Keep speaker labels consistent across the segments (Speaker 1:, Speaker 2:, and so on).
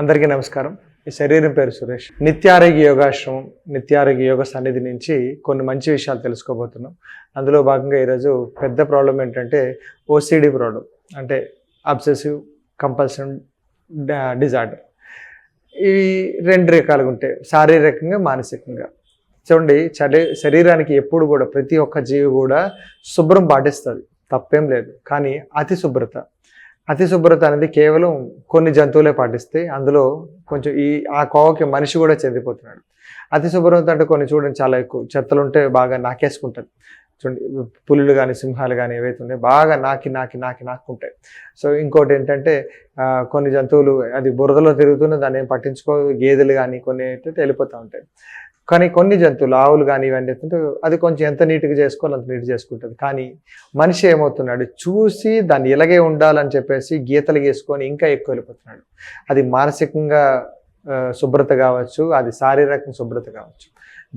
Speaker 1: అందరికీ నమస్కారం. ఈ శరీరం పేరు సురేష్. నిత్యారోగ్య యోగాశ్రమం, నిత్యారోగ్య యోగ సన్నిధి నుంచి కొన్ని మంచి విషయాలు తెలుసుకోబోతున్నాం. అందులో భాగంగా ఈరోజు పెద్ద ప్రాబ్లం ఏంటంటే ఓసిడి ప్రాబ్లం, అంటే అబ్సెసివ్ కంపల్సివ్ డిజార్డర్. ఇవి రెండు రకాలుగా ఉంటాయి, శారీరకంగా మానసికంగా. చూడండి, శరీరానికి ఎప్పుడు కూడా ప్రతి ఒక్క జీవి కూడా శుభ్రం పాటిస్తుంది, తప్పేం లేదు. కానీ అతి శుభ్రత అనేది కేవలం కొన్ని జంతువులే పాటిస్తే అందులో కొంచెం ఆ కోవకి మనిషి కూడా చెందిపోతున్నాడు. అతి శుభ్రత అంటే కొన్ని చూడండి, చాలా ఎక్కువ చెత్తలు ఉంటే బాగా నాకేసుకుంటుంది. చూడండి, పులులు కానీ సింహాలు కానీ ఏవైతే ఉన్నాయో బాగా నాకుంటాయి. సో ఇంకోటి ఏంటంటే కొన్ని జంతువులు అది బురదలో తిరుగుతున్న దాన్ని ఏం పట్టించుకో, గేదెలు కానీ కొన్ని ఏంటంటే వెళ్ళిపోతూ ఉంటాయి. కానీ కొన్ని జంతువులు, ఆవులు కానీ ఇవన్నీ ఏంటంటే అది కొంచెం ఎంత నీట్గా చేసుకోవాలి అంత నీట్ చేసుకుంటుంది. కానీ మనిషి ఏమవుతున్నాడు, చూసి దాన్ని ఇలాగే ఉండాలని చెప్పేసి గీతలు గీసుకొని ఇంకా ఎక్కువ వెళ్ళిపోతున్నాడు. అది మానసికంగా శుభ్రత కావచ్చు, అది శారీరక శుభ్రత కావచ్చు.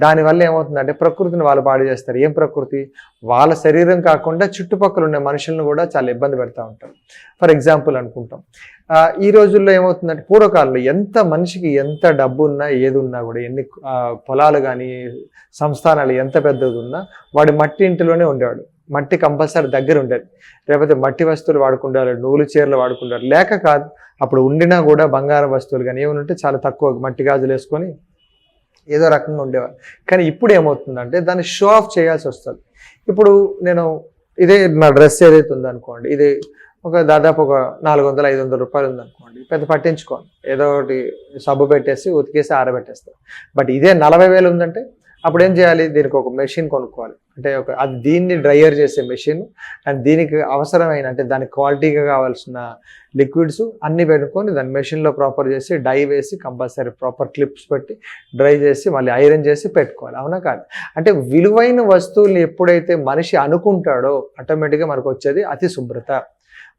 Speaker 1: దానివల్ల ఏమవుతుందంటే ప్రకృతిని వాళ్ళు పాడు చేస్తారు. ఏం ప్రకృతి? వాళ్ళ శరీరం కాకుండా చుట్టుపక్కల ఉండే మనుషులను కూడా చాలా ఇబ్బంది పెడతా ఉంటారు. ఫర్ ఎగ్జాంపుల్ అనుకుంటాం, ఈ రోజుల్లో ఏమవుతుందంటే పూర్వకాలంలో ఎంత మనిషికి ఎంత డబ్బు ఉన్నా ఏది ఉన్నా కూడా, ఎన్ని పొలాలు కానీ సంస్థానాలు ఎంత పెద్దది ఉన్నా వాడి మట్టి ఇంటిలోనే ఉండేవాడు. మట్టి కంపల్సరీ దగ్గర ఉండేది. లేకపోతే మట్టి వస్తువులు వాడుకుంటారు, నూలు చీరలు వాడుకుంటారు. లేక కాదు, అప్పుడు ఉండినా కూడా బంగారం వస్తువులు కానీ ఏమైనా ఉంటే చాలా తక్కువ మట్టి గాజులు వేసుకొని ఏదో రకంగా ఉండేవారు. కానీ ఇప్పుడు ఏమవుతుందంటే దాన్ని షో ఆఫ్ చేయాల్సి వస్తుంది. ఇప్పుడు నేను ఇదే నా డ్రెస్ ఏదైతే ఉందనుకోండి, ఇది దాదాపు ఒక 400-500 రూపాయలు ఉందనుకోండి, పెద్ద పట్టించుకోండి, ఏదో ఒకటి సబ్బు పెట్టేసి ఉతికేసి ఆరబెట్టేస్తాం. బట్ ఇదే 40,000 ఉందంటే అప్పుడు ఏం చేయాలి? దీనికి ఒక మెషిన్ కొనుక్కోవాలి. అంటే అది దీన్ని డ్రైయర్ చేసే మెషిన్, అండ్ దీనికి అవసరమైన అంటే దానికి క్వాలిటీగా కావాల్సిన లిక్విడ్స్ అన్నీ పెట్టుకొని దాన్ని మెషిన్లో ప్రాపర్ చేసి డై వేసి కంపల్సరీ ప్రాపర్ క్లిప్స్ పెట్టి డ్రై చేసి మళ్ళీ ఐరన్ చేసి పెట్టుకోవాలి. అవునా కాదు? అంటే విలువైన వస్తువుల్ని ఎప్పుడైతే మనిషి అనుకుంటాడో ఆటోమేటిక్గా మనకు వచ్చేది అతి శుభ్రత.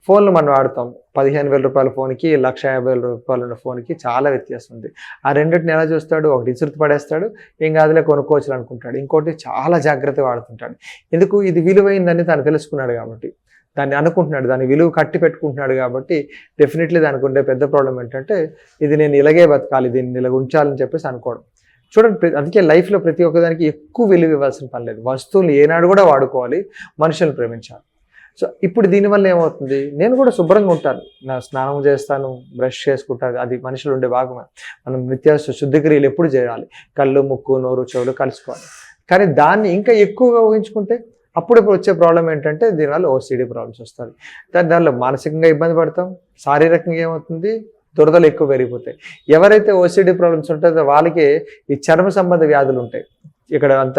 Speaker 1: ఫోన్లు మనం వాడతాం, 15,000 రూపాయల ఫోన్కి 1,50,000 రూపాయలు ఉన్న ఫోన్కి చాలా వ్యత్యాసం ఉంది. ఆ రెండింటిని ఎలా చూస్తాడు? ఒకటి ఇసురుతి పడేస్తాడు, ఏం కాదులే కొనుక్కోవచ్చు అనుకుంటాడు. ఇంకోటి చాలా జాగ్రత్తగా వాడుతుంటాడు. ఎందుకు? ఇది విలువైందని తను తెలుసుకున్నాడు కాబట్టి, దాన్ని అనుకుంటున్నాడు, దాని విలువ కట్టి పెట్టుకుంటున్నాడు కాబట్టి డెఫినెట్లీ దానికి ఉండే పెద్ద ప్రాబ్లం ఏంటంటే ఇది నేను ఇలాగే బతకాలి, దీన్ని ఇలా ఉంచాలని చెప్పేసి అనుకోవడం. చూడండి, అందుకే లైఫ్లో ప్రతి ఒక్కదానికి ఎక్కువ విలువ ఇవ్వాల్సిన పని లేదు. వస్తువులు ఏనాడు కూడా వాడుకోవాలి, మనుషులను ప్రేమించాలి. సో ఇప్పుడు దీనివల్ల ఏమవుతుంది? నేను కూడా శుభ్రంగా ఉంటాను, నా స్నానం చేస్తాను, బ్రష్ చేసుకుంటాను, అది మనుషులు ఉండే భాగమే. మనం నిత్య శుద్ధిక్రియలు ఎప్పుడు చేయాలి? కళ్ళు, ముక్కు, నోరు, చెవులు కలుసుకోవాలి. కానీ దాన్ని ఇంకా ఎక్కువగా ఊహించుకుంటే అప్పుడప్పుడు వచ్చే ప్రాబ్లం ఏంటంటే దీనివల్ల ఓసిడి ప్రాబ్లమ్స్ వస్తుంది. దానిలో మానసికంగా ఇబ్బంది పడతాం, శారీరకంగా ఏమవుతుంది? దురదలు ఎక్కువ పెరిగిపోతాయి. ఎవరైతే ఓసిడి ప్రాబ్లమ్స్ ఉంటుందో వాళ్ళకి ఈ చర్మ సంబంధ వ్యాధులు ఉంటాయి. ఇక్కడ అంత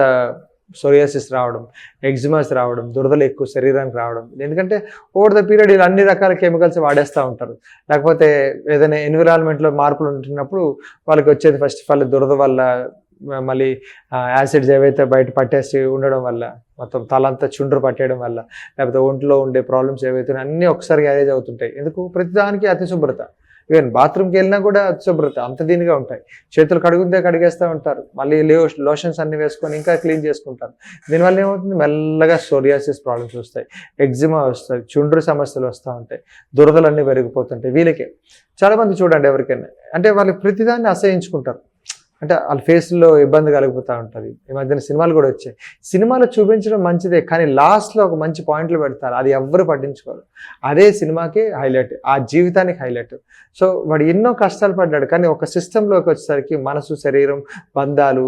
Speaker 1: సోరియాసిస్ రావడం, ఎగ్జిమాస్ రావడం, దురదలు ఎక్కువ శరీరానికి రావడం. ఎందుకంటే ఓవర్ ద పీరియడ్ ఇలా అన్ని రకాల కెమికల్స్ వాడేస్తూ ఉంటారు. లేకపోతే ఏదైనా ఎన్విరాన్మెంట్లో మార్పులు ఉంటున్నప్పుడు వాళ్ళకి వచ్చేది ఫస్ట్ ఆఫ్ ఆల్ దురద వల్ల, మళ్ళీ యాసిడ్స్ ఏవైతే బయట పట్టేసి ఉండడం వల్ల, మొత్తం తలంతా చుండ్రు పట్టేయడం వల్ల, లేకపోతే ఒంట్లో ఉండే ప్రాబ్లమ్స్ ఏవైతే అన్నీ ఒకసారి గ్యారేజ్ అవుతుంటాయి. ఎందుకు? ప్రతిదానికి అతి శుభ్రత. ఈవెన్ బాత్రూమ్కి వెళ్ళినా కూడా శుభ్రత అంత దీనిగా ఉంటాయి. చేతులు కడుగుందే కడిగేస్తూ ఉంటారు, మళ్ళీ లోషన్స్ అన్ని వేసుకొని ఇంకా క్లీన్ చేసుకుంటారు. దీనివల్ల ఏమవుతుంది? మెల్లగా సోరియాసిస్ ప్రాబ్లమ్స్ వస్తాయి, ఎగ్జిమా వస్తాయి, చుండ్రు సమస్యలు వస్తూ ఉంటాయి, దురదలన్నీ పెరిగిపోతుంటాయి. వీళ్ళకే చాలామంది చూడండి, ఎవరికైనా అంటే వాళ్ళు ప్రతిదాన్ని అసహించుకుంటారు, అంటే వాళ్ళ ఫేస్లో ఇబ్బంది కలిగిపోతూ ఉంటుంది. ఈ మధ్యన సినిమాలు కూడా వచ్చాయి. సినిమాలో చూపించడం మంచిదే, కానీ లాస్ట్లో ఒక మంచి పాయింట్లు పెడతారు, అది ఎవ్వరు పట్టించుకోరు. అదే సినిమాకి హైలైట్, ఆ జీవితానికి హైలైట్. సో వాడు ఎన్నో కష్టాలు పడ్డాడు, కానీ ఒక సిస్టంలోకి వచ్చేసరికి మనసు, శరీరం, బంధాలు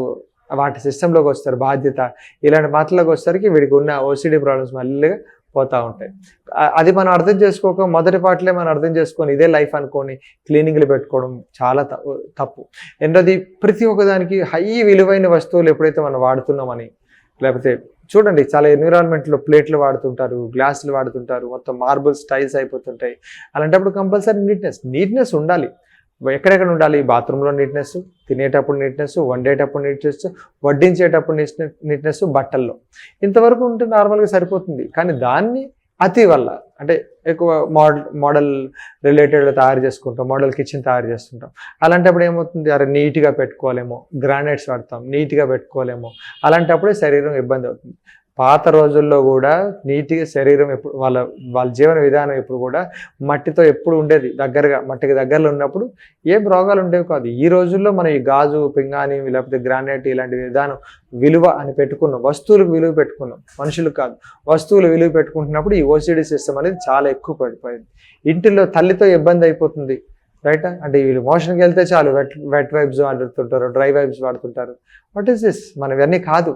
Speaker 1: వాటి సిస్టంలోకి వస్తారు, బాధ్యత, ఇలాంటి మాటల్లోకి వచ్చేసరికి వీడికి ఉన్న ఓసిడి ప్రాబ్లమ్స్ మళ్ళీగా పోతూ ఉంటాయి. అది మనం అర్థం చేసుకోక మొదటి పాటలే మనం అర్థం చేసుకొని ఇదే లైఫ్ అనుకొని క్లీనింగ్లు పెట్టుకోవడం చాలా తప్పు. రెండోది, ప్రతి ఒక్కదానికి హై విలువైన వస్తువులు ఎప్పుడైతే మనం వాడుతున్నామని, లేకపోతే చూడండి చాలా ఎన్విరాన్మెంట్లో ప్లేట్లు వాడుతుంటారు, గ్లాసులు వాడుతుంటారు, మొత్తం మార్బుల్స్ టైల్స్ అయిపోతుంటాయి. అలాంటప్పుడు కంపల్సరీ నీట్నెస్ ఉండాలి. ఎక్కడెక్కడ ఉండాలి? బాత్రూంలో నీట్నెస్, తినేటప్పుడు నీట్నెస్, వండేటప్పుడు నీట్నెస్, వడ్డించేటప్పుడు నీట్నెస్, బట్టల్లో ఇంతవరకు ఉంటే నార్మల్గా సరిపోతుంది. కానీ దాన్ని అతి వల్ల, అంటే ఎక్కువ మోడల్ రిలేటెడ్ తయారు చేసుకుంటాం, మోడల్ కిచెన్ తయారు చేస్తుంటాం. అలాంటప్పుడు ఏమవుతుంది? అరే నీట్గా పెట్టుకోలేమో, గ్రానైట్స్ వాడతాం, నీట్గా పెట్టుకోలేమో, అలాంటప్పుడే శరీరం ఇబ్బంది అవుతుంది. పాత రోజుల్లో కూడా నీట్గా శరీరం ఎప్పుడు వాళ్ళ జీవన విధానం ఎప్పుడు కూడా మట్టితో ఎప్పుడు ఉండేది, దగ్గరగా మట్టికి దగ్గరలో ఉన్నప్పుడు ఏం రోగాలు ఉండేవి కాదు. ఈ రోజుల్లో మనం ఈ గాజు పింగాణి లేకపోతే గ్రానైట్ ఇలాంటి విధానం విలువ అని పెట్టుకున్నాం, వస్తువులకు విలువ పెట్టుకున్నాం, మనుషులు కాదు. వస్తువులు విలువ పెట్టుకుంటున్నప్పుడు ఈ ఓసిడి సిస్టమ్ అనేది చాలా ఎక్కువ పడిపోయింది. ఇంటిలో తల్లితో ఇబ్బంది అయిపోతుంది, రైట్? అంటే వీళ్ళు మోషన్కి వెళ్తే చాలు వెట్ వైబ్స్ వాడుతుంటారు, డ్రై వైబ్స్ వాడుతుంటారు. What is this? మనం ఇవన్నీ కాదు,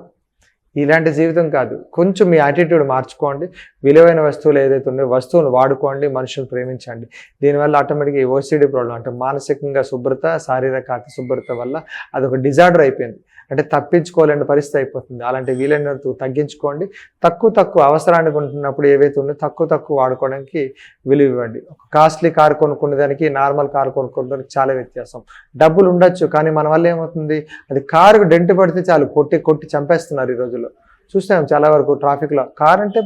Speaker 1: ఇలాంటి జీవితం కాదు. కొంచెం మీ యాటిట్యూడ్ మార్చుకోండి, విలువైన వస్తువులు ఏదైతే ఉన్నాయో వస్తువులు వాడుకోండి, మనుషులు ప్రేమించండి. దీనివల్ల ఆటోమేటిక్గా ఓసిడి ప్రాబ్లం అంటే మానసికంగా శుభ్రత, శారీరక అతి శుభ్రత వల్ల అదొక డిజార్డర్ అయిపోయింది, అంటే తప్పించుకోలేని పరిస్థితి అయిపోతుంది. అలాంటి వీలైనంత తగ్గించుకోండి. తక్కువ అవసరానికి ఉంటున్నప్పుడు ఏవైతే ఉన్నాయో తక్కువ వాడుకోవడానికి విలువ ఇవ్వండి. ఒక కాస్ట్లీ కారు కొనుక్కునే దానికి నార్మల్ కారు కొనుక్కోవడానికి చాలా వ్యత్యాసం. డబ్బులు ఉండొచ్చు, కానీ మన వల్ల ఏమవుతుంది, అది కారుకు డెంట్ పడితే చాలు కొట్టి చంపేస్తున్నారు ఈ రోజుల్లో. చూస్తాం చాలా వరకు ట్రాఫిక్లో. కార్ అంటే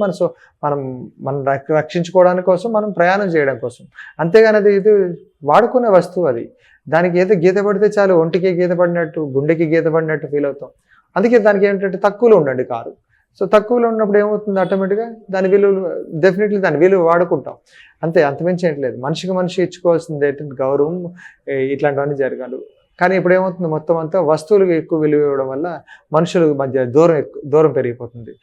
Speaker 1: మనం రక్షించుకోవడానికి కోసం, మనం ప్రయాణం చేయడం కోసం, అంతేగాని ఇది వాడుకునే వస్తువు. అది దానికి ఏదో గీత పడితే చాలు, ఒంటికి గీత పడినట్టు, గుండెకి గీత పడినట్టు ఫీల్ అవుతాం. అందుకే దానికి ఏంటంటే తక్కువలో ఉండండి కారు. సో తక్కువలో ఉన్నప్పుడు ఏమవుతుంది, ఆటోమేటిక్గా దాని విలువ వాడుకుంటాం, అంతే, అంతమించి ఏంటలేదు. మనిషి ఇచ్చుకోవాల్సింది ఏంటంటే గౌరవం, ఇట్లాంటివన్నీ జరగాలి. కానీ ఇప్పుడు ఏమవుతుంది, మొత్తం అంతా వస్తువులకు ఎక్కువ విలువ ఇవ్వడం వల్ల మనుషుల మధ్య దూరం పెరిగిపోతుంది.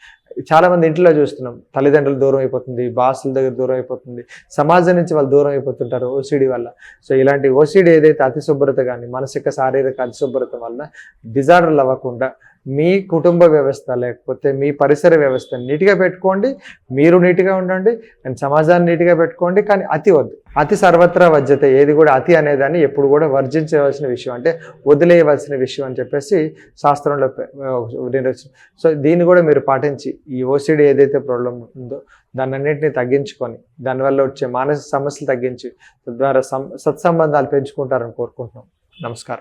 Speaker 1: చాలామంది ఇంట్లో చూస్తున్నాం, తల్లిదండ్రులు దూరం అయిపోతుంది, బాసుల దగ్గర దూరం అయిపోతుంది, సమాజం నుంచి వాళ్ళు దూరం అయిపోతుంటారు ఓసిడి వల్ల. సో ఇలాంటి ఓసిడి ఏదైతే అతి శుభ్రత కానీ మానసిక శారీరక అతిశుభ్రత వల్ల డిజార్డర్లు అవ్వకుండా మీ కుటుంబ వ్యవస్థ లేకపోతే మీ పరిసర వ్యవస్థ నీట్గా పెట్టుకోండి, మీరు నీట్గా ఉండండి, అండ్ సమాజాన్ని నీట్గా పెట్టుకోండి. కానీ అతి వద్దు. అతి సర్వత్రా వజ్జతే, ఏది కూడా అతి అనేదాన్ని ఎప్పుడు కూడా వర్జించవలసిన విషయం, అంటే వదిలేయవలసిన విషయం అని చెప్పేసి శాస్త్రంలో నిర్వచనం. సో దీన్ని కూడా మీరు పాటించి ఈ ఓసిడి ఏదైతే ప్రాబ్లం ఉందో దాన్ని అన్నింటినీ తగ్గించుకొని దానివల్ల వచ్చే మానసిక సమస్యలు తగ్గించి తద్వారా సత్సంబంధాలు పెంచుకుంటారని కోరుకుంటున్నాం. నమస్కారం.